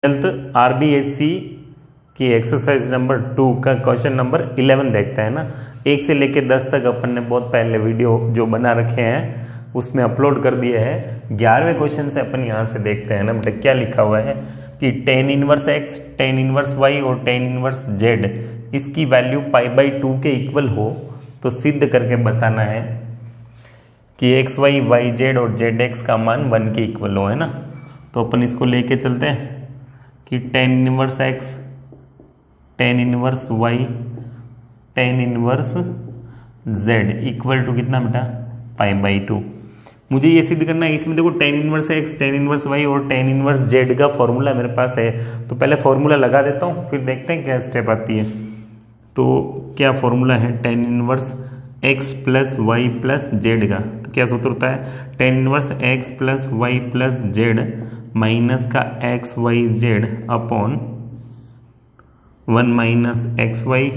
Twelfth RBSC की exercise number 2 का question number 11 देखते हैं ना। 1 से लेकर 10 तक अपन ने बहुत पहले वीडियो जो बना रखे हैं उसमें अपलोड कर दिया है। 11वें क्वेश्चन से अपन यहाँ से देखते हैं ना बेटा क्या लिखा हुआ है कि tan inverse x, tan inverse y और tan इनवर्स z इसकी वैल्यू π/2 के इक्वल हो तो सिद्ध करके बताना है कि x y y z और z x का मान 1 के इक्वल हो, है ना। तो अपन इसको लेके चलते हैं कि tan inverse x, tan inverse y, tan inverse z equal to कितना बेटा π/2। मुझे ये सिद्ध करना है। इसमें देखो tan inverse x, tan inverse y और tan इनवर्स z का फॉर्मूला मेरे पास है, तो पहले फॉर्मूला लगा देता हूँ फिर देखते हैं क्या स्टेप आती है। तो क्या फॉर्मूला है tan inverse x plus y plus z का, तो क्या सूत्र होता है tan inverse x plus y plus z minus का X Y Z upon 1 minus x Y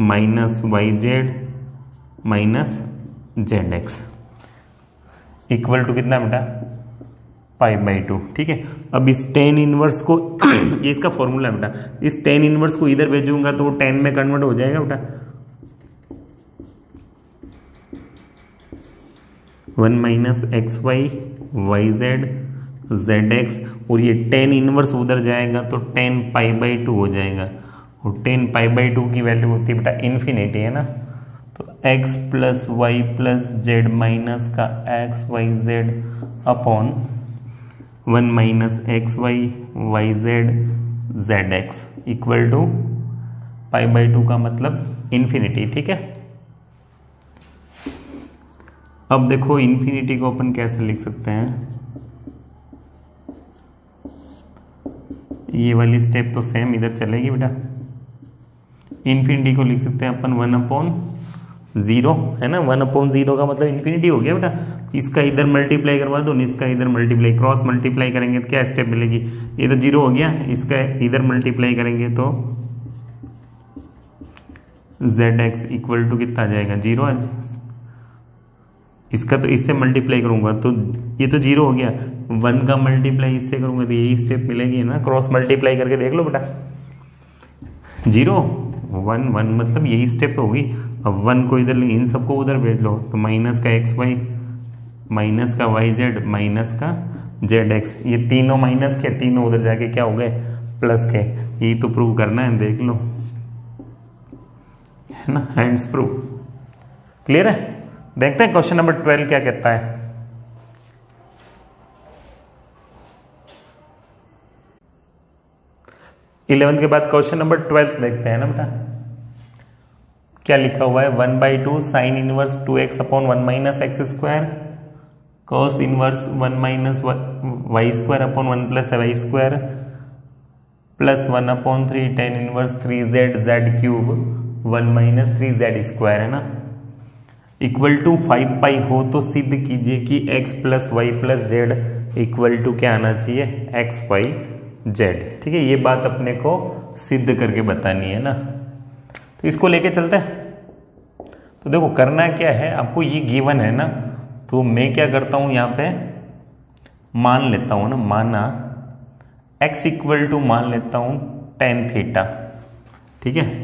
minus Y Z minus Z X equal to कितना बेटा π/2। ठीक है, अब इस tan इनवर्स को ये इसका फॉर्मूला है बेटा, इस tan इनवर्स को इधर भेजूंगा तो वो tan में कन्वर्ट हो जाएगा बेटा 1 minus x Y Y Z Z x, और ये tan इनवर्स उधर जाएगा तो tan π/2 हो जाएगा, और tan π/2 की वैल्यू होती है बेटा इन्फिनिटी, है ना। तो x plus Y plus Z minus का X Y Z upon 1 minus x Y Y Z Z X equal to π/2 का मतलब इन्फिनिटी। ठीक है, अब देखो इन्फिनिटी को अपन कैसे लिख सकते हैं। ये वाली स्टेप तो सेम इधर चलेगी बेटा। इन्फिनिटी को लिख सकते हैं अपन 1/0, है ना। 1/0 का मतलब इन्फिनिटी हो गया बेटा। इसका इधर मल्टीप्लाई करवा दो, इसका इधर मल्टीप्लाई, क्रॉस मल्टीप्लाई करेंगे तो क्या स्टेप मिलेगी, ये तो 0 हो गया, इसका इधर मल्टीप्लाई करेंगे तो zx इक्वल टू कितना आ जाएगा 0। इसका तो इससे मल्टीप्लाई करूंगा तो ये तो 0 हो गया, 1 का मल्टीप्लाई इससे करूंगा तो यही स्टेप मिलेगी ना। क्रॉस मल्टीप्लाई करके देख लो बेटा, 0 1 1 मतलब यही स्टेप तो होगी। अब 1 को इधर इन सबको उधर भेज लो तो माइनस का एक्स वाई माइनस का वाई जेड माइनस का जेड एक्स, ये तीनों माइनस के तीनों उधर जाके क्या हो गए प्लस के। यही तो प्रूव करना है, देख लो, है ना, हैंड्स प्रूव। क्लियर है। देखते हैं क्वेश्चन नंबर 12 क्या कहता है। इलेवन के बाद क्वेश्चन नंबर 12 देखते हैं ना बेटा। क्या लिखा हुआ है 1/2 sine inverse 2x upon 1 minus x square cos inverse 1 minus y square upon 1 plus y square plus 1/3 tan inverse 3z z cube 1 minus 3z square, है ना, इक्वल टू 5π हो तो सिद्ध कीजिए कि x plus Y plus z equal to क्या आना चाहिए एक्स वाई जेड। ठीक है, ये बात अपने को सिद्ध करके बतानी है ना, तो इसको लेके चलते हैं। तो देखो करना क्या है, आपको ये गिवन है ना, तो मैं क्या करता हूं यहाँ पे मान लेता हूं ना, माना x इक्वल टू मान लेता हूं tan थीटा। ठीक है,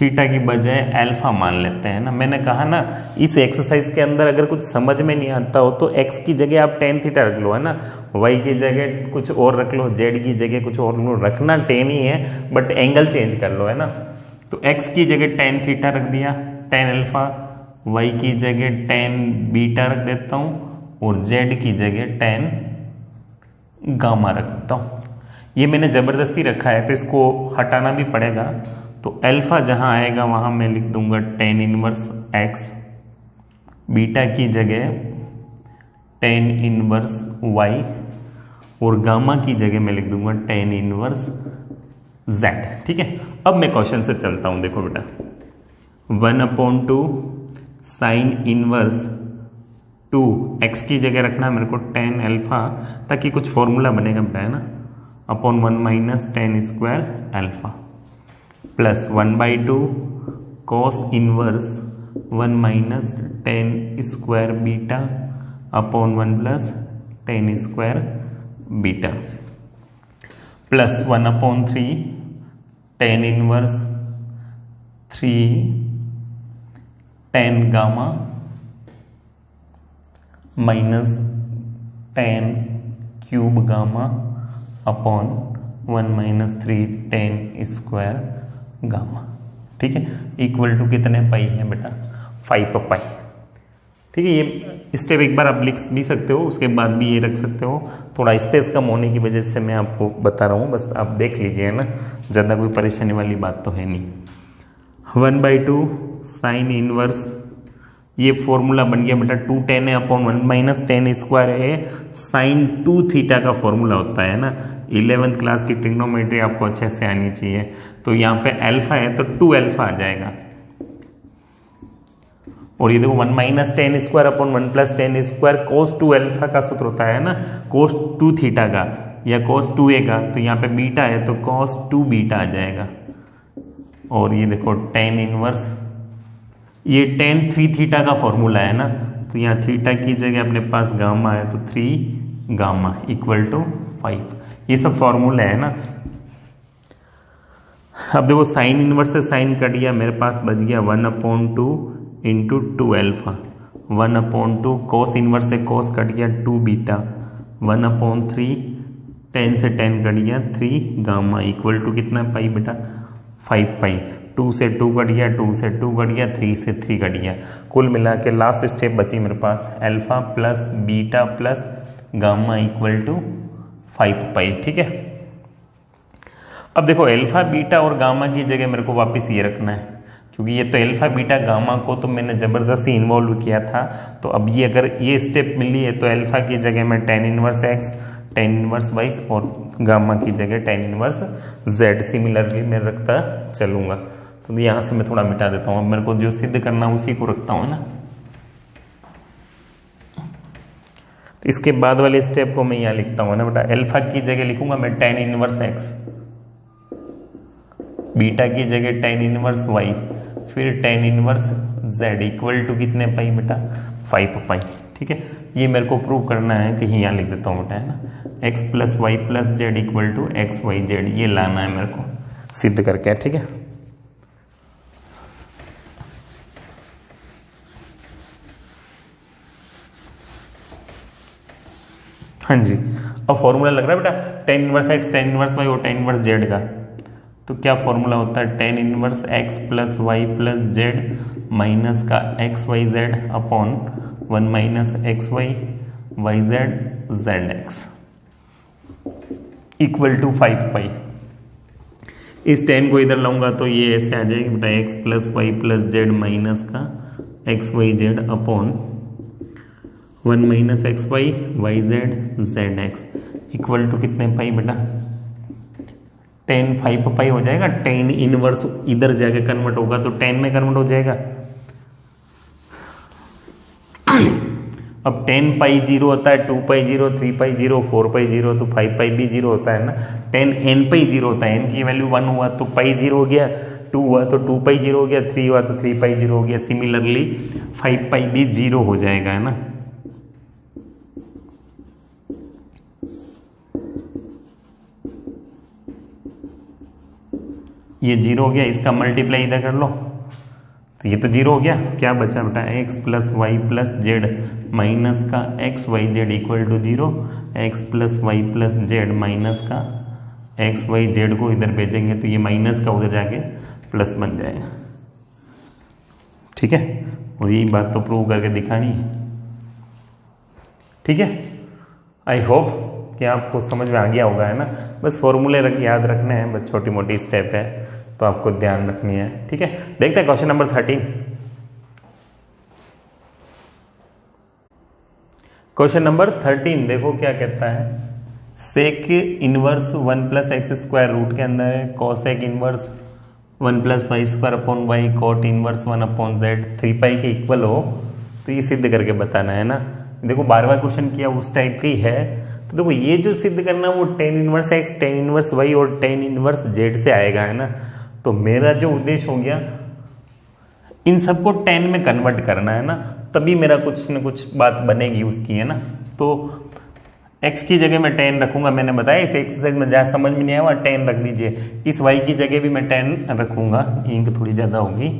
थीटा की बजाय अल्फा मान लेते हैं ना। मैंने कहा ना इस एक्सरसाइज के अंदर अगर कुछ समझ में नहीं आता हो तो x की जगह आप tan थीटा रख लो, है ना, y की जगह कुछ और रख लो, z की जगह कुछ और लो, रखना tan ही है बट एंगल चेंज कर लो, है ना। तो x की जगह tan थीटा रख दिया, tan अल्फा, y की जगह tan बीटा रख देता हूँ और z की जगह tan गामा रख देता हूँ। ये मैंने जबरदस्ती रखा है तो इसको हटाना भी पड़ेगा। तो अल्फा जहां आएगा वहां मैं लिख दूंगा tan इनवर्स x, बीटा की जगह tan इनवर्स y और गामा की जगह मैं लिख दूंगा tan इनवर्स z। ठीक है, अब मैं क्वेश्चन से चलता हूं। देखो बेटा 1/2 साइन इनवर्स 2 x की जगह रखना मेरे को tan अल्फा ताकि कुछ फॉर्मूला बनेगा बेटा, है ना, upon 1 minus tan square alpha plus 1/2 cos inverse 1 minus tan square beta upon 1 plus tan square beta plus 1/3 tan inverse 3 tan gamma minus tan cube gamma upon 1 - 3 tan square gamma. ठीक है, equal to कितने पाई है बेटा 5 pi. ठीक है, ये step एक बार आप लिख भी सकते हो, उसके बाद भी ये रख सकते हो। थोड़ा स्पेस कम होने की वजह से मैं आपको बता रहा हूँ, बस आप देख लीजिए ना, ज़्यादा कोई परेशानी वाली बात तो है नहीं। 1/2 साइन इनवर्स, ये फॉर्मूला बन गया बेटा 2 tan है अपॉन 1 - tan स्क्वायर है साइन 2 थीटा का फॉर्मूला होता है ना। 11th क्लास की ट्रिग्नोमेट्री आपको अच्छे से आनी चाहिए। तो यहाँ पे अल्फा है तो 2 अल्फा आ जाएगा, और ये देखो 1 - tan square upon 1 + tan square cos 2 alpha का सूत्र होता है ना, cos 2 थीटा का या cos 2a का। तो यहाँ पे बीटा है तो cos 2 बीटा आ जाएगा। और ये देखो tan इनवर्स, ये tan 3 थीटा का फॉर्मूला है ना, तो यहाँ थीटा की जगह अपने पास गामा है तो 3 गामा इक्वल टू 5। ये सब फॉर्मूला है ना। अब देखो साइन इनवर्स से साइन कट गया, मेरे पास बच गया 1/2 इंटू 2 अल्फा। 1/2 कॉस इनवर्स से कॉस कट गया 2 बीटा। 1/3 tan से tan कट गया 3 गामा इक्वल टू कितना पाई बेटा 5 पाई। 2 से 2 कट गया, 2 से 2 कट गया, 3 से 3 कट गया। कुल मिला के लास्ट स्टेप बची मेरे पास alpha plus beta plus gamma equal to 5 pi. ठीक है, अब देखो अल्फा बीटा और गामा की जगह मेरे को वापस ये रखना है, क्योंकि ये तो अल्फा बीटा गामा को तो मैंने ज़बरदस्ती इन्वॉल्व किया था। तो अब ये अगर ये स्टेप मिली है तो अल्फा की जगह मैं tan inverse x, tan inverse y और गामा की जगह tan इनवर्स z सिमिलरली मैं रखता चलूँगा। तो यहाँ से मैं थोड़ा मिटा देता हूँ, अब मेरे को जो सिद्ध करना उसी को रखता हूँ ना। तो इसके बाद वाले स्टेप को मैं यहाँ लिखता हूँ ना बेटा, अल्फा की जगह लिखूंगा मैं tan इनवर्स x, बीटा की जगह tan इनवर्स y, फिर tan inverse z equal to कितने पाई बेटा 5 पाई। ठीक है, ये मेरे को प्रूव करना है, कहीं यहाँ लिख देता हूँ बेटा है ना, x + y + z equal to x y z, ये लाना है मेरे को सिद्ध करके। ठीक है, हाँ जी, अब फॉर्मूला लग रहा है बेटा tan inverse x, tan inverse y और tan इनवर्स z का। तो क्या फॉर्मूला होता है tan inverse x + y + z minus का x y z upon 1 - x y y z z x equal to 5 pi. इस tan को इधर लाऊंगा तो ये ऐसे आ जाएगी बेटा x + y + z माइनस का x y z upon 1 - x y y z z x equal to कितने पाई बेटा tan 5 पाई हो जाएगा। tan इनवर्स इधर जाके कन्वर्ट होगा तो tan में कन्वर्ट हो जाएगा। अब tan पाई 0 होता है, 2 पाई 0, 3 पाई 0, 4 पाई 0, तो 5 पाई भी 0 होता है ना। tan n पाई 0 होता है, n की वैल्यू 1 हुआ तो पाई 0 हो गया, 2 हुआ तो 2 पाई 0 हो गया, 3 हुआ तो 3 पाई 0 हो गया। सिमिलरली 5 पाई भी 0 हो जाएगा है ना। ये 0 हो गया, इसका मल्टीप्लाई इधर कर लो तो ये तो 0 हो गया। क्या बचा बेटा x + y + z माइनस का x y z equal to 0। x + y + z minus का x y z को इधर भेजेंगे तो ये माइनस का उधर जाके प्लस बन जाएगा। ठीक है, और यही बात तो प्रूव करके दिखानी है। ठीक है, आई होप कि आपको समझ में आ गया होगा है ना। बस फॉर्मूले याद रखने हैं, बस छोटी मोटी स्टेप है तो आपको ध्यान रखनी है। ठीक है, देखते हैं क्वेश्चन नंबर 13। क्वेश्चन नंबर 13 देखो क्या कहता है। सेक इनवर्स 1 + x² रूट के अंदर है, cosec inverse 1 + y² upon y, cot inverse 1 upon z 3 pi के इक्वल हो, तो ये सिद्ध करके बताना है ना। देखो 12वां क्वेश्चन किया उस टाइप का ही है। तो देखो ये जो सिद्ध करना वो tan inverse x, tan inverse y और tan इनवर्स z से आएगा है ना। तो मेरा जो उद्देश्य हो गया इन सबको tan में कन्वर्ट करना है ना, तभी मेरा कुछ न कुछ बात बनेगी उसकी है ना। तो x की जगह मैं 10 रखूंगा, मैंने बताया इस एक्सरसाइज में जहाँ समझ में नहीं आया वहाँ 10 रख दीजिए। इस y की जगह भी मैं 10 रखूंगा, इंक थोड़ी ज़्यादा होगी।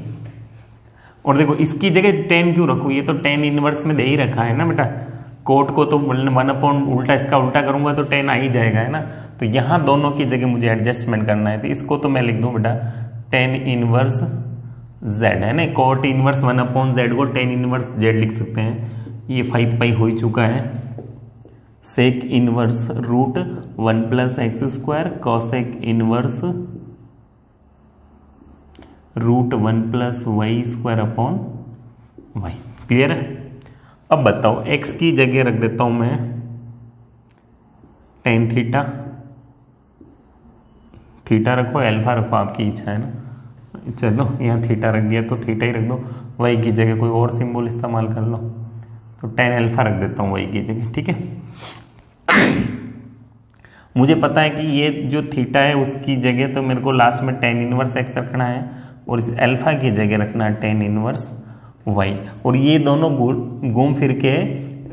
और देखो इसकी जगह 10 क्यों रखूँ, ये तो 10 इनवर्स में दे ही रखा है ना बेटा, कोट को तो 1 उल्टा, इसका उल्टा करूंगा तो 10 आ ही जाएगा, है ना। तो यहाँ दोनों की जगह मुझे एडजस्टमेंट करना है, तो इसको तो मैं लिख दूँ बेटा 10 इनवर्स z, है ना। कोट इनवर्स 1/z को 10 इनवर्स z लिख सकते हैं। ये 5 पाई हो चुका है। Sec inverse root 1 + x² cosec inverse root 1 + y² upon y। Clear है। अब बताओ x की जगह रख देता हूं मैं tan थीटा, थीटा रखो अल्फा रखो, आपकी इच्छा है ना। चलो यहाँ थीटा रख दिया तो थीटा ही रख दो, y की जगह कोई और सिंबल इस्तेमाल कर लो, तो tan अल्फा रख देता हूँ y की जगह, ठीक है। मुझे पता है कि ये जो थीटा है उसकी जगह तो मेरे को लास्ट में tan इनवर्स x रखना है, और इस अल्फा की जगह रखना है tan इनवर्स y, और ये दोनों घूम फिर के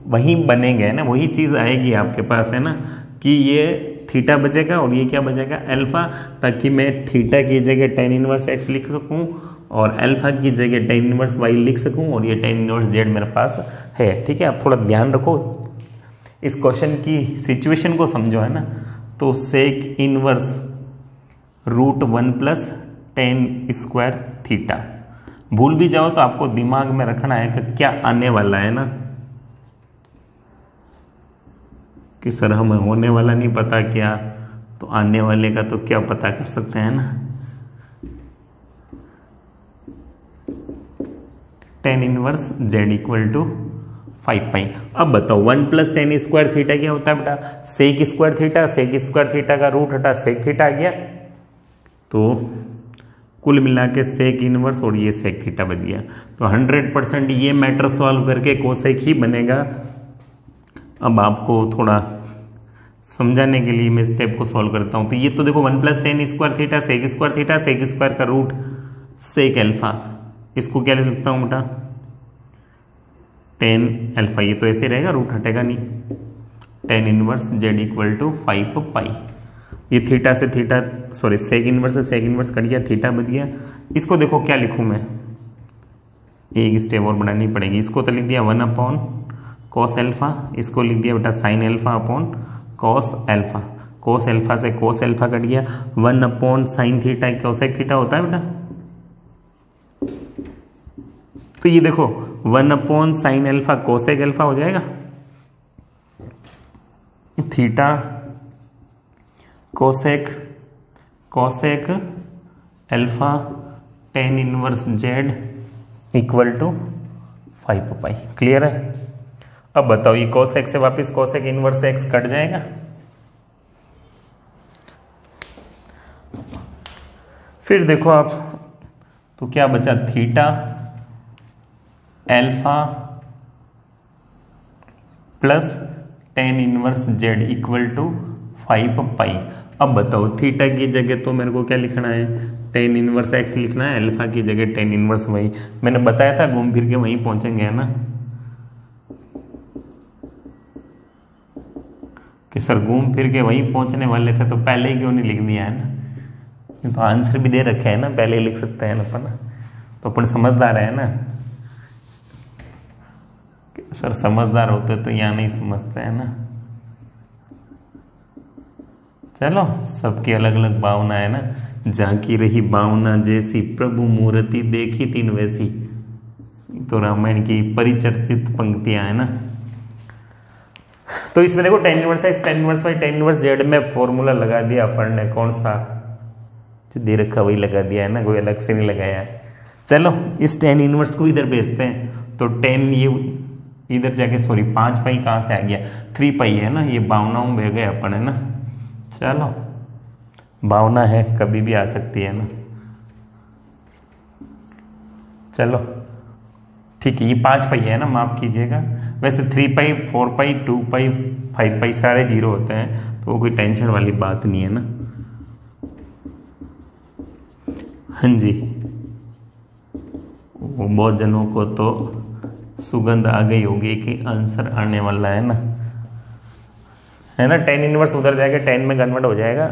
वही बनेंगे ना, वही चीज़ आएगी आपके पास, है ना, कि ये थीटा बचेगा और ये क्या बचेगा अल्फा, ताकि मैं थीटा की जगह tan इनवर्स x लिख सकूं और अल्फा की जगह tan इनवर्स y लिख सकूं, और ये tan इनवर्स z मेरे पास है, ठीक है। आप थोड़ा ध्यान रखो, इस क्वेश्चन की सिचुएशन को समझो, है ना। तो सेक इनवर्स रूट 1 + tan² थीटा, भूल भी जाओ तो आपको दिमाग में रखना है कि क्या आने वाला है ना, कि सर हमें होने वाला नहीं पता क्या, तो आने वाले का तो क्या पता कर सकते हैं ना। tan इनवर्स z = 5 पाई। अब बताओ 1 + tan² थीटा क्या होता है बेटा, sec² थीटा, sec² थीटा का रूट हटा sec थीटा आ गया, तो कुल मिला के सेक इनवर्स और ये सेक थीटा बच गया। तो 100% ये मैटर सॉल्व करके कोसेक ही बनेगा। अब आपको थोड़ा समझाने के लिए मैं स्टेप को सॉल्व करता हूँ। तो ये तो देखो 1 + tan² theta sec² theta, sec² का रूट सेक अल्फा, इसको क्या लिख सकता हूँ बेटा tan अल्फा, ये तो ऐसे रहेगा, रूट हटेगा नहीं, tan इनवर्स z = 5 पाई। ये थीटा से थीटा, सॉरी सेक इनवर्स से सेक इनवर्स कट गया, थीटा बच गया। इसको देखो क्या लिखूं मैं, एक स्टेप और बढ़ानी पड़ेगी। इसको तो लिख दिया 1/cos अल्फा, इसको लिख दिया बेटा sin alpha upon cos alpha, cos alpha से cos अल्फा कट गया, 1/sin थीटा कोसेक थीटा होता है बेटा। तो ये देखो 1/sin अल्फा कोसेक अल्फा हो जाएगा, theta cosec alpha tan inverse z = 5 पाई। क्लियर है। अब बताओ ये कोसेक से वापस कोसेक इनवर्स x कट जाएगा, फिर देखो आप तो क्या बचा, theta alpha plus tan inverse z = 5 पाई। अब बताओ थीटा की जगह तो मेरे को क्या लिखना है, tan इनवर्स x लिखना है, अल्फा की जगह tan इनवर्स y। मैंने बताया था घूम फिर के वहीं पहुंचेंगे, है ना, कि सर घूम फिर के वहीं पहुंचने वाले थे तो पहले ही क्यों नहीं लिख दिया, है ना। तो आंसर भी दे रखे है ना, पहले ही लिख सकते हैं ना अपन, तो अपन समझदार है ना। सर समझदार होते तो यहाँ नहीं समझते, है ना। चलो सबकी अलग अलग भावना है ना, झांकी रही भावना जैसी प्रभु मूर्ति देखी तीन वैसी, तो रामायण की परिचर्चित पंक्तियां है ना। तो इसमें देखो tan inverse x, tan inverse y, tan inverse z में फॉर्मूला लगा दिया अपन ने, कौन सा जो दे रखा वही लगा दिया है ना, कोई अलग से नहीं लगाया है। चलो इस tan इनवर्स को इधर भेजते हैं, तो tan ये इधर जाके, सॉरी 5 पाई कहाँ से आ गया, 3 पाई है ना, ये भावनाओं में गए अपन, है ना। चलो भावना है कभी भी आ सकती है ना। चलो ठीक है, ये 5 पाई है ना, माफ कीजिएगा। वैसे 3 पाई, 4 पाई, 2 पाई, 5 पाई सारे जीरो होते हैं, तो वो कोई टेंशन वाली बात नहीं है ना। हाँ जी, वो बहुत जनों को तो सुगंध आ गई होगी कि आंसर आने वाला है ना। है ना, टेन इनवर्स उधर जाएगा टेन में कन्वर्ट हो जाएगा।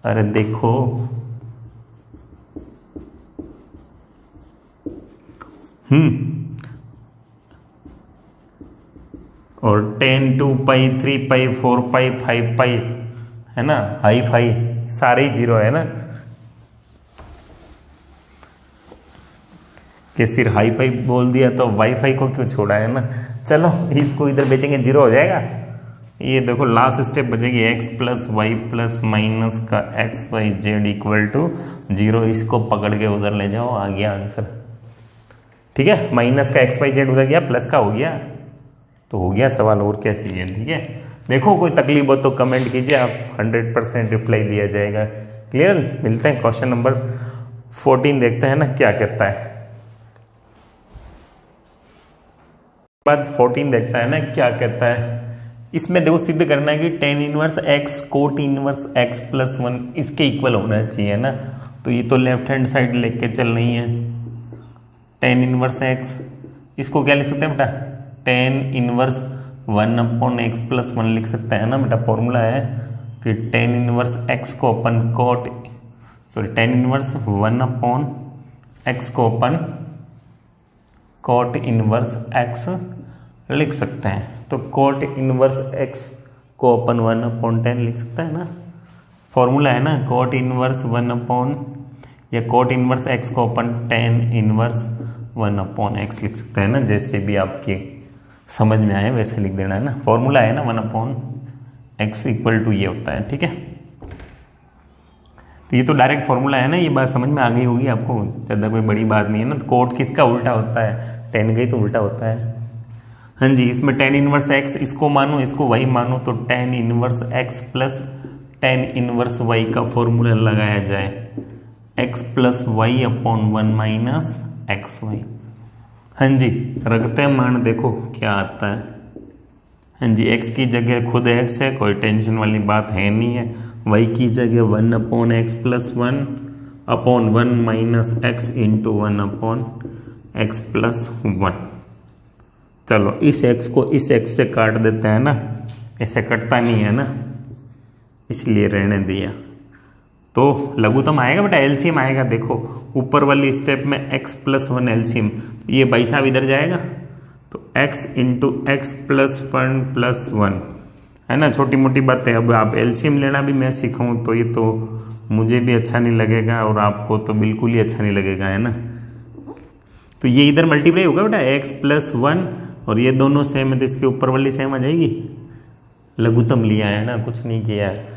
अरे देखो और 10 2 पाई 3 पाई 4 पाई 5 पाई, है ना, हाई फाई सारे ही जीरो है ना, कि सिर्फ हाई फाई बोल दिया तो वाईफाई को क्यों छोड़ा, है ना। चलो इसको इधर बेचेंगे, जीरो हो जाएगा। ये देखो लास्ट स्टेप बचेगी x plus Y plus minus का X Y Z equal to zero. इसको पकड़ के उधर ले जाओ, आ गया आंसर। ठीक है, माइनस का एक्स वाई जेड उधर गया, प्लस का हो गया, तो हो गया सवाल, और क्या चाहिए। ठीक है, देखो कोई तकलीफ हो तो कमेंट कीजिए, आप 100% रिप्लाई दिया जाएगा। क्लियर, मिलते हैं क्वेश्चन नंबर 14, देखते हैं ना क्या कहता है। बाद 14 देखता है ना क्या कहता है। इसमें देखो सिद्ध करना है कि ten inverse x cot inverse x plus 1 इसके इक्वल होना चाहिए ना। तो ये तो लेफ्ट हैंड साइड लेके चल रही है, टेन इनवर्स एक्स, इसको क्या लिख सकते हैं बेटा, ten inverse 1 upon x plus 1 लिख सकते हैं ना बेटा। फॉर्मूला है कि टेन इनवर्स एक्स को अपन cot, sorry tan inverse 1 upon X को अपन कोट इनवर्स एक्स लिख सकते हैं। तो कोट इनवर्स एक्स को अपन 1 अपॉन 10 लिख सकते हैं ना, फॉर्मूला है ना, कोट इनवर्स 1 अपॉन या कोट इनवर्स एक्स को अपन टेन इनवर्स 1 अपॉन एक्स लिख सकते हैं ना। जैसे भी आपकी समझ में आए वैसे लिख देना है ना, फॉर्मूला है ना 1 अपॉन एक्स इक्वल टू ये होता है। ठीक है, तो ये तो डायरेक्ट फॉर्मूला है ना, ये बात समझ में आ गई होगी आपको, ज़्यादा कोई बड़ी बात नहीं है ना। तो कोट किसका उल्टा होता है, टेन का ही तो उल्टा होता है। हाँ जी, इसमें टेन इनवर्स एक्स इसको मानो इसको वाई मानो, तो tan inverse x plus tan inverse y का फॉर्मूला लगाया जाए, x plus y upon 1 minus x y. हाँ जी, रखते हैं मान, देखो क्या आता है। हाँ जी, एक्स की जगह खुद एक्स है, कोई टेंशन वाली बात है नहीं है। वाई की जगह 1 upon x plus 1 upon 1 minus x into 1 upon x plus 1। चलो इस एक्स को इस एक्स से काट देते हैं ना, ऐसे कटता नहीं है ना, इसलिए रहने दिया। तो लघुत्तम आएगा बेटा, एलसीएम आएगा। देखो ऊपर वाली स्टेप में x प्लस 1 एलसीएम, ये भाई साहब इधर जाएगा, तो x into x plus 1 plus 1, है ना। छोटी मोटी बातें, अब आप एलसीएम लेना भी मैं सिखाऊं तो ये तो मुझे भी अच्छा नहीं लगेगा और आपको तो बिल्कुल ही अच्छा नहीं लगेगा, है ना। तो ये इधर मल्टीप्लाई होगा बेटा, x प्लस 1 और ये दोनों सेम है तो इसके ऊपर वाली सेम आ जाएगी। लघुत्तम लिया है ना, कुछ नहीं किया है,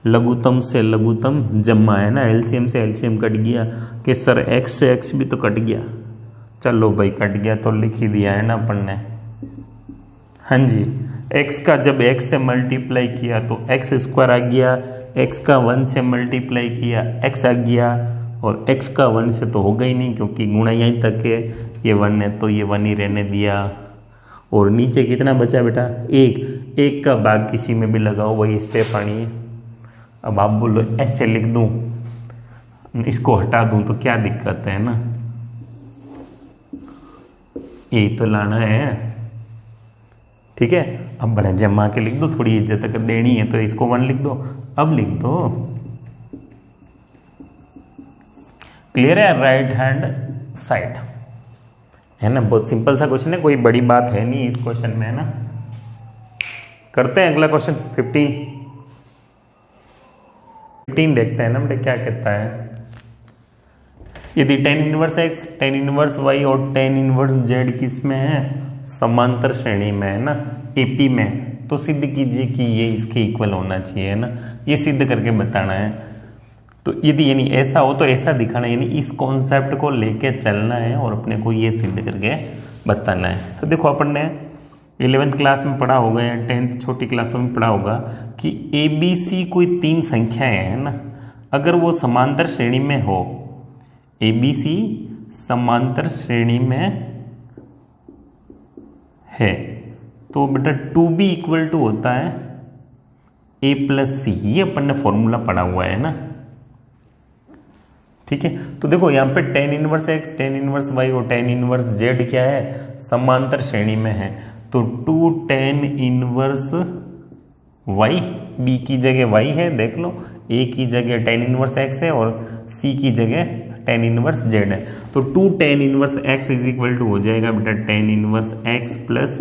लघुत्तम से लघुत्तम जमा है ना, एलसीएम से एलसीएम कट गया कि सर x से x भी तो कट गया। चलो भाई कट गया तो लिख ही दिया है ना अपन ने। हाँ जी, x का जब x से मल्टीप्लाई किया तो x स्क्वायर आ गया, x का 1 से मल्टीप्लाई किया x आ गया, और x का 1 से तो होगा ही नहीं क्योंकि गुणा यहीं तक है, ये 1 है तो ये 1 ही रहने दिया। और नीचे कितना बचा बेटा, एक का भाग किसी में भी लगाओ वही स्टेप आनी है। अब आप बोलो ऐसे लिख दूं, इसको हटा दूं तो क्या दिक्कत है ना, यही तो लाना है। ठीक है, अब बड़ा जमा के लिख दो, थोड़ी इज्जत अगर देनी है तो इसको 1 लिख दो, अब लिख दो। क्लियर है, राइट हैंड साइड, है ना। बहुत सिंपल सा क्वेश्चन है, कोई बड़ी बात है नहीं इस क्वेश्चन में, है ना। करते हैं अगला क्वेश्चन 15 देखते हैं ना बेटे क्या कहता है। यदि tan inverse x tan inverse y और टेन इनवर्स जेड किस में है, समांतर श्रेणी में, है ना, एपी में, तो सिद्ध कीजिए कि ये इसके इक्वल होना चाहिए, है ना। ये सिद्ध करके बताना है। तो यदि यानी ऐसा हो तो ऐसा दिखाना, यानी इस कॉन्सेप्ट को लेके चलना है और अपने को ये सिद्ध करके बताना है। तो देखो अपन ने 11th क्लास में पढ़ा होगा या 10th छोटी क्लासों में पढ़ा होगा कि ABC कोई 3 संख्याएं हैं ना, अगर वो समांतर श्रेणी में हो, ABC समांतर श्रेणी में है, तो बेटा 2B इक्वल टू होता है A प्लस C, ये अपन ने फॉर्मूला पढ़ा हुआ है ना। ठीक है, तो देखो यहाँ पे tan inverse x tan inverse y और टेन इनवर्स जेड क्या है, समांतर श्रेणी में है। तो 2 टेन इनवर्स वाई, बी की जगह वाई है देख लो, ए की जगह tan इनवर्स एक्स है और सी की जगह tan इनवर्स जेड है। तो 2 tan inverse x is equal to हो जाएगा बेटा tan inverse x plus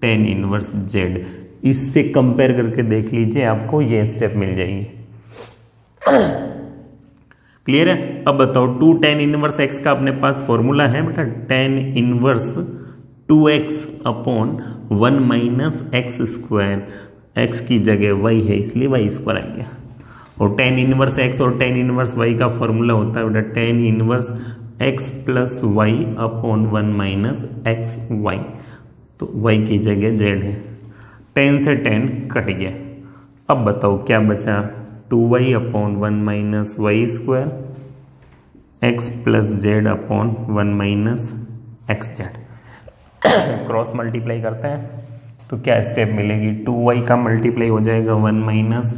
tan inverse z. इससे कंपेयर करके देख लीजिए, आपको ये स्टेप मिल जाएगी। क्लियर है? अब बताओ 2 tan इनवर्स एक्स का अपने पास फॉर्मूला है बेटा tan inverse 2x upon 1 minus x square, x की जगह वाई है इसलिए वाई स्क्वायर आ गया। और tan इनवर्स एक्स और tan इनवर्स वाई का फॉर्मूला होता है बेटा tan inverse x plus y upon 1 minus x y, तो वाई की जगह जेड है। 10 से 10 कट गया। अब बताओ क्या बचा, 2y upon 1 minus y square x plus z upon 1 minus x z. Cross multiply करते हैं तो क्या स्टेप मिलेगी, 2y का मल्टीप्लाई हो जाएगा 1 माइनस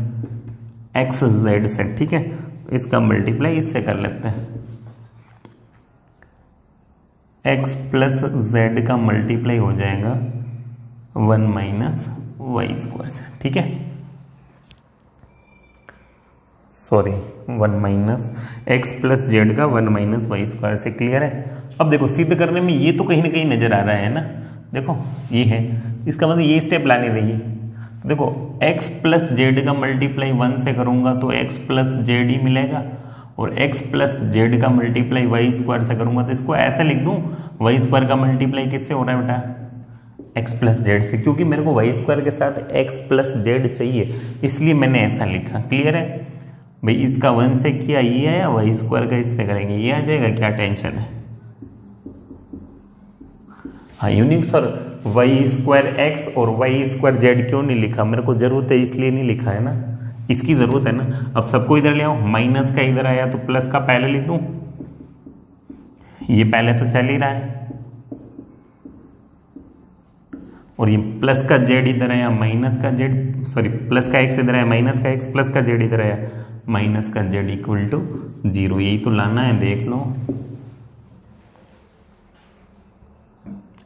एक्स जेड से, ठीक है। इसका मल्टीप्लाई इससे कर लेते हैं, x प्लस जेड का मल्टीप्लाई हो जाएगा 1 माइनस वाई स्क्वायर से, ठीक है। Sorry 1 minus x plus Z का 1 माइनस वाई स्क्वायर से। क्लियर है? अब देखो सिद्ध करने में ये तो कहीं ना कहीं नजर आ रहा है ना, देखो ये है, इसका मतलब ये स्टेप लाने रही। देखो x प्लस जेड का मल्टीप्लाई 1 से करूंगा तो x प्लस जेड ही मिलेगा, और x प्लस जेड का मल्टीप्लाई वाई स्क्वायर से करूंगा तो इसको ऐसे लिख दूं, वाई स्क्वायर का मल्टीप्लाई किससे हो रहा है बेटा, x प्लस जेड से, क्योंकि मेरे को वाई स्क्वायर के साथ x प्लस जेड चाहिए इसलिए मैंने ऐसा लिखा। क्लियर है भाई? इसका 1 से किया ये है, वाई स्क्वायर का इससे करेंगे ये आ जाएगा, क्या टेंशन है। हाँ unique sir y square x और वाई स्क्वायर जेड क्यों नहीं लिखा, मेरे को जरूरत है इसलिए नहीं लिखा है ना, इसकी जरूरत है ना। अब सबको इधर ले आओ, माइनस का इधर आया तो प्लस का पहले लिख दूं, ये पहले से चल ही रहा है, और ये प्लस का जेड इधर आया, माइनस का जेड, सॉरी प्लस का एक्स इधर आया, माइनस का एक्स, प्लस का जेड इधर आया, माइनस का जेड इक्वल टू 0, यही तो लाना है, देख लो।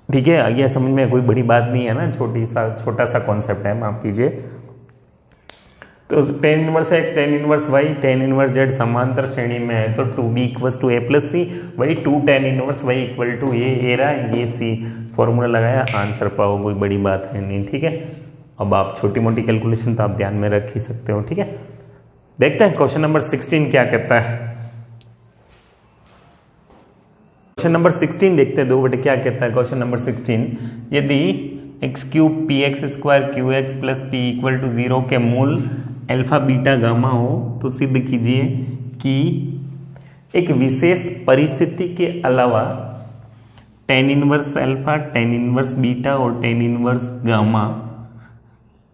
ठीक है, आ गया समझ में, कोई बड़ी बात नहीं है ना, छोटा सा कॉन्सेप्ट है, माफ कीजिए। तो tan inverse X, tan inverse Y, tan inverse Z समांतर श्रेणी में है तो 2b equals to a plus C, वही 2 tan inverse Y equal to A रहा, ये सी, फॉर्मूला लगाया, आंसर पाओ, कोई बड़ी बात है नहीं। ठीक है, अब आप छोटी मोटी कैलकुलेशन तो आप ध्यान में रख ही सकते हो। ठीक है, देखते हैं क्वेश्चन नंबर 16 क्या कहता है। क्वेश्चन नंबर 16 देखते हैं, 2 क्या कहता है क्वेश्चन नंबर 16। यदि x cube p x square q x plus p equal to 0 के मूल अल्फा बीटा गामा हो तो सिद्ध कीजिए कि एक विशेष परिस्थिति के अलावा tan inverse alpha, tan inverse beta और tan इनवर्स गामा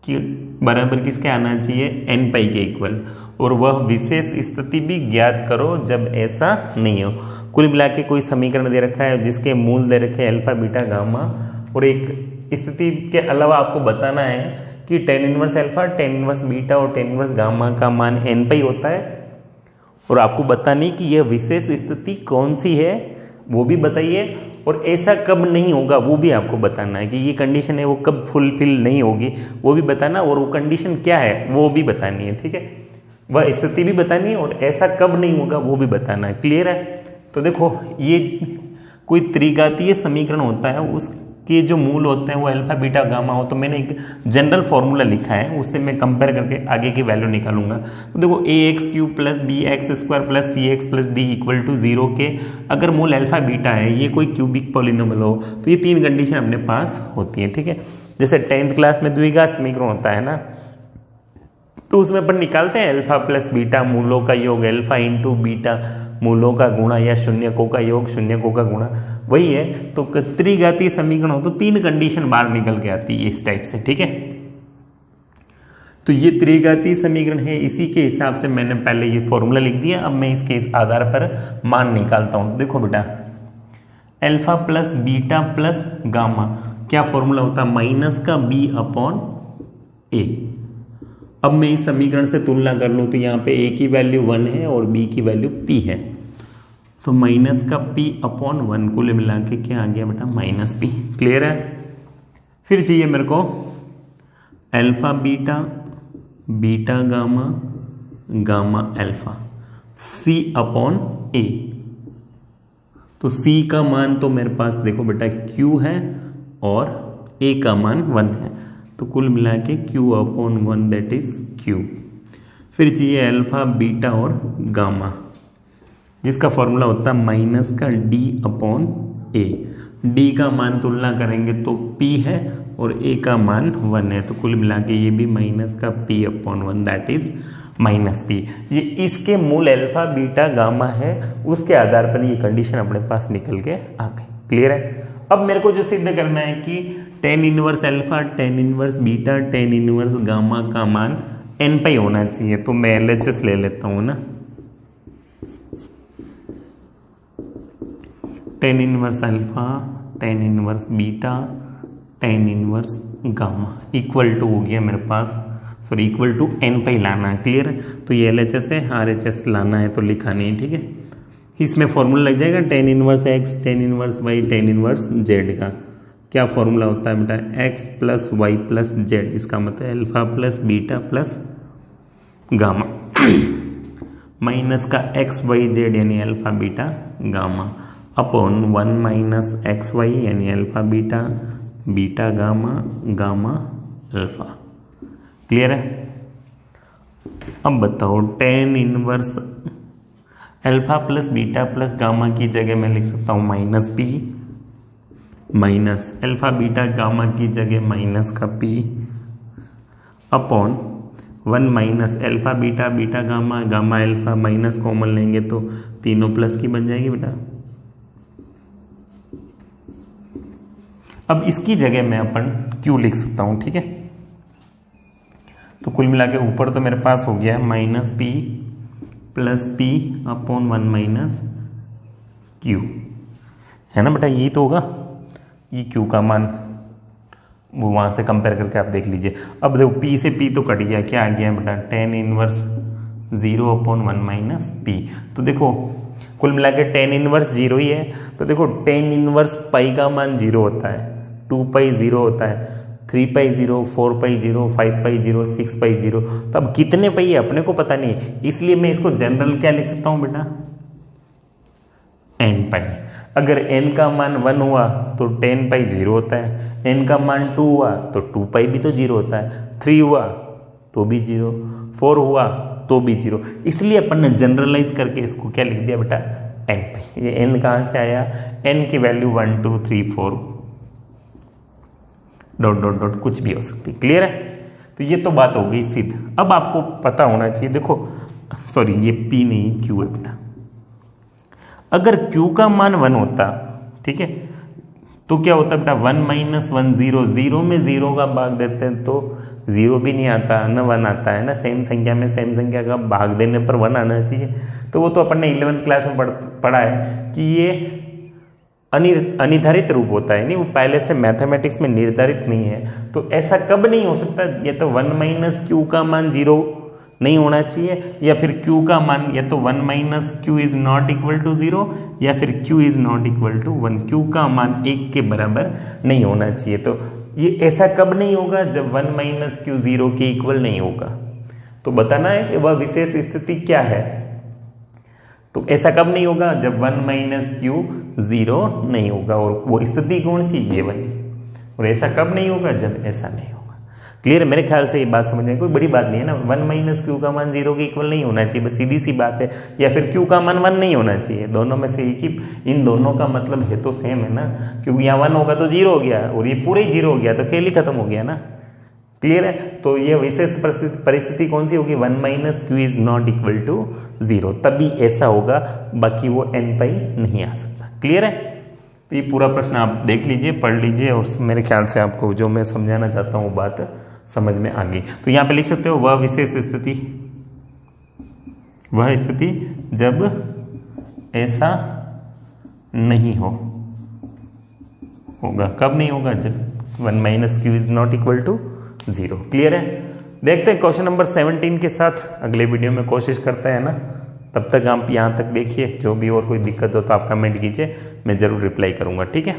की बराबर किसके आना चाहिए, n पाई के इक्वल, और वह विशेष स्थिति भी ज्ञात करो जब ऐसा नहीं हो। कुल मिला के कोई समीकरण दे रखा है जिसके मूल दे रखे हैं अल्फा बीटा गामा, और एक स्थिति के अलावा आपको बताना है कि tan inverse alpha, tan inverse beta और tan इनवर्स गामा का मान n पाई होता है, और आपको बतानी कि यह विशेष स्थिति कौन सी है वो भी बताइए, और ऐसा कब नहीं होगा वो भी आपको बताना है कि ये कंडीशन है वो कब फुलफिल नहीं होगी वो भी बताना, और वो कंडीशन क्या है वो भी बतानी है। ठीक है, वह स्थिति भी बतानी है और ऐसा कब नहीं होगा वो भी बताना है। क्लियर है? तो देखो ये कोई त्रिघातीय समीकरण होता है, उसके जो मूल होते हैं वो अल्फा बीटा गामा हो, तो मैंने एक जनरल फॉर्मूला लिखा है, उससे मैं कंपेयर करके आगे की वैल्यू निकालूंगा। तो देखो A X cube plus B X square plus C X plus D equal to 0 के अगर मूल अल्फा बीटा है, ये कोई क्यूबिक पॉलिनोमियल हो, तो ये 3 कंडीशन अपने पास होती है। ठीक है, जैसे 10th क्लास में द्विघात समीकरण होता है ना, तो उसमें अपन निकालते हैं अल्फा प्लस बीटा मूलों का योग, अल्फा इंटू बीटा मूलों का गुणा, या शून्यकों का योग शून्यकों का गुणा, वही है। तो त्रिघातीय समीकरण हो तो 3 कंडीशन बाहर निकल के आती है इस टाइप से। ठीक है, तो ये त्रिघातीय समीकरण है, इसी के हिसाब से मैंने पहले ये फॉर्मूला लिख दिया। अब मैं इसके आधार पर मान निकालता हूं। देखो बेटा, alpha plus beta plus gamma क्या फॉर्मूला होता है, माइनस का बी अपॉन ए। अब मैं इस समीकरण से तुलना कर लूं तो यहाँ पे a की वैल्यू 1 है और b की वैल्यू p है, तो माइनस का p अपॉन 1 को मिला के क्या आ गया बेटा, माइनस p। क्लियर है? फिर चाहिए मेरे को alpha beta beta gamma gamma alpha C upon A। तो C का मान तो मेरे पास देखो बेटा Q है और A का मान 1 है, तो कुल मिला के Q upon 1 that is Q। फिर चाहिए अल्फा बीटा और गामा, जिसका फॉर्मूला होता है माइनस का D अपॉन A। D का मान तुलना करेंगे तो P है और A का मान 1 है, तो कुल मिला के ये भी माइनस का P upon 1 that is minus P। ये इसके मूल अल्फा बीटा गामा है, उसके आधार पर ये कंडीशन अपने पास निकल के आ गई। क्लियर है। अब मेरे को जो सिद्ध करना है कि tan inverse alpha, tan inverse beta, tan inverse gamma का मान n पाई होना चाहिए, तो मैं LHS ले लेता हूं ना। tan inverse alpha, tan inverse beta, tan inverse gamma equal to हो गया मेरे पास, sorry equal to n pi लाना है। क्लियर है। तो ये LHS है, RHS लाना है तो लिखा नहीं है। ठीक है, इसमें फॉर्मूला लग जाएगा tan inverse x, tan inverse y, tan inverse z का। क्या फॉर्मूला होता है बेटा, x plus Y plus Z, इसका मतलब alpha plus beta plus gamma minus का एक्स वाई जेड यानी alpha beta gamma upon 1 minus x Y यानी alpha beta beta gamma gamma alpha. Clear है। अब बताओ tan inverse alpha plus beta plus gamma की जगह मैं लिख सकता हूँ minus P, minus alpha beta gamma की जगह माइनस का P upon 1 minus alpha beta beta gamma gamma alpha, minus common लेंगे तो तीनों प्लस की बन जाएगी बेटा। अब इसकी जगह मैं अपन क्यू लिख सकता हूँ। ठीक है, तो कुल मिला के ऊपर तो मेरे पास हो गया minus P plus P upon 1 minus Q, है ना बेटा, यही तो होगा। ये क्यू का मान वो वहाँ से कंपेयर करके आप देख लीजिए। अब देखो पी से पी तो कट गया, क्या आ गया बेटा tan inverse 0 upon 1 minus P. तो देखो कुल मिला के tan इनवर्स 0 ही है, तो देखो tan इनवर्स पाई का मान 0 होता है, 2 पाई 0 होता है, 3 पाई 0, 4 पाई 0, 5 पाई 0, 6 पाई 0। तो अब कितने पाई है अपने को पता नहीं है, इसलिए मैं इसको जनरल क्या लिख सकता हूँ बेटा, n पाई। अगर n का मान 1 हुआ तो tan पाई 0 होता है, n का मान 2 हुआ तो 2 पाई भी तो 0 होता है, 3 हुआ तो भी 0, 4 हुआ तो भी 0, इसलिए अपन ने जनरलाइज करके इसको क्या लिख दिया बेटा n पाई। ये n कहाँ से आया, n की वैल्यू 1 2 3 4 डॉट डॉट डॉट कुछ भी हो सकती। क्लियर है। तो ये तो बात हो गई सिद्ध। अब आपको पता होना चाहिए, देखो सॉरी ये p नहीं q है बेटा। अगर q का मान 1 होता, ठीक है, तो क्या होता बेटा 1 माइनस 1 0, 0 में 0 का भाग देते हैं तो 0 भी नहीं आता ना 1 आता है ना। सेम संख्या में सेम संख्या का भाग देने पर 1 आना चाहिए। तो वो तो अपन ने 11th क्लास में पढ़ा है कि ये अनिर्धारित रूप होता है, नहीं वो पहले से मैथमेटिक्स में निर्धारित नहीं है। तो ऐसा कब नहीं हो सकता, या तो 1 माइनस क्यू का मान 0 नहीं होना चाहिए, या फिर q का मान या तो 1 minus q is not equal to 0 या फिर q is not equal to 1। q का मान 1 के बराबर नहीं होना चाहिए। तो ये ऐसा कब नहीं होगा, जब 1 माइनस क्यू 0 के इक्वल नहीं होगा। तो बताना है कि वह विशेष स्थिति क्या है। तो ऐसा कब नहीं होगा, जब 1 माइनस क्यू 0 नहीं होगा, और वो स्थिति कौन सी, ये वाली। और ऐसा कब नहीं होगा, जब ऐसा नहीं होगा। क्लियर है। मेरे ख्याल से ये बात समझ में कोई बड़ी बात नहीं है ना। 1 माइनस क्यू का मान 0 के इक्वल नहीं होना चाहिए, बस सीधी सी बात है। या फिर क्यू का मान 1 नहीं होना चाहिए, दोनों में से एक ही। इन दोनों का मतलब है तो सेम है ना, क्योंकि यहाँ 1 होगा तो 0 हो गया और ये पूरे ही 0 हो गया तो खेल ही खत्म हो गया ना। क्लियर है। तो ये विशेष परिस्थिति कौन सी होगी, 1 minus q is not equal to 0, तभी ऐसा होगा, बाकी वो n पाई नहीं आ सकता। क्लियर है। तो ये पूरा प्रश्न आप देख लीजिए, पढ़ लीजिए, और मेरे ख्याल से आपको जो मैं समझाना चाहता हूँ बात समझ में आ गई। तो यहाँ पे लिख सकते हो वह विशेष स्थिति, वह स्थिति जब ऐसा नहीं होगा। कब नहीं होगा, जब 1 minus q is not equal to 0। Clear है। देखते हैं क्वेश्चन नंबर 17 के साथ अगले वीडियो में, कोशिश करते हैं ना। तब तक आप यहाँ तक देखिए, जो भी और कोई दिक्कत हो तो आप कमेंट कीजिए, मैं जरूर रिप्लाई करूँगा। ठीक है।